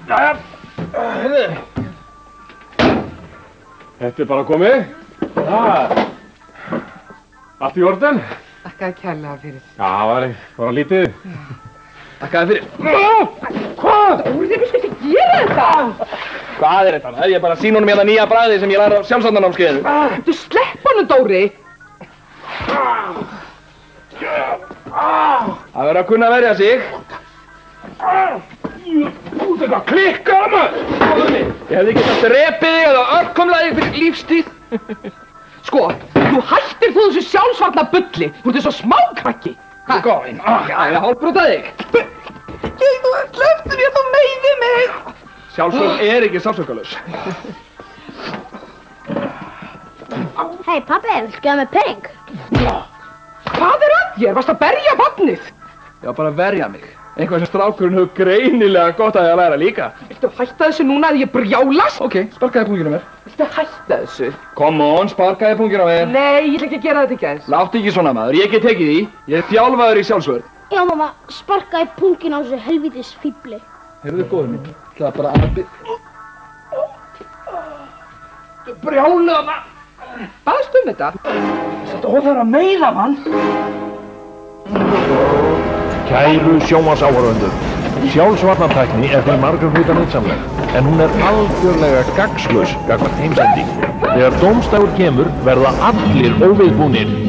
Jæja, heyrðu. Þetta bara komið. Allt í orden? Þakkaði kærlega fyrir. Já, það var lítið. Þakkaði fyrir. Hvað? Dóri, þið viltu ekki gera þetta? Hvað er þetta? Ég bara að sýna honum hérna nýja bragðið sem ég læri á sjálfsvarnanámskeiðinu. Þú slepp honum, Dóri. Það verður að kunna að verja sig. Þú ert eitthvað klikkað, maður! Ég hefði getað drepið þig eða örkumlaðið fyrir lífstíð. Sko, þú hættir þú þessu sjálfsvarna bulli. Þú ert svo smákrakki. Þú góðinn. Já, ég hálfbrotaði þig. Þú slepptu mér, þú meiðir mig. Sjálfsvörn er ekki sálsökalaus. Hei, pabbi, viltu gefa mér pening? Hvað er að þér? Varst að berja barnið? Já, bara að verja mig. Eitthvað sem strákurinn hefur greinilega gott að læra líka. Viltu hætta þessu núna að ég brjálast? Ok, sparkaði punginu mér. Viltu hætta þessu? Come on, sparkaði punginu mér. Nei, ég ætla ekki að gera þetta ekki eins. Láttu ekki svona, maður. Ég get tekið því. Ég er þjálfaður í sjálfsvörn. Já, mamma, sparkaði pungin á þessu helvítis fíbli. Heyrðu góður minn. Það er bara að... Brjálaða maður. Baðstu þetta? Þetta óþarf að meiða mann. Kæru sjónvarpsáhorfendur, sjálfsvarnartækni er til margra hluta nytsamleg, en hún er algjörlega gagnslaus gagnvart heimsendi. Þegar dómstafur kemur verða allir óviðbúnir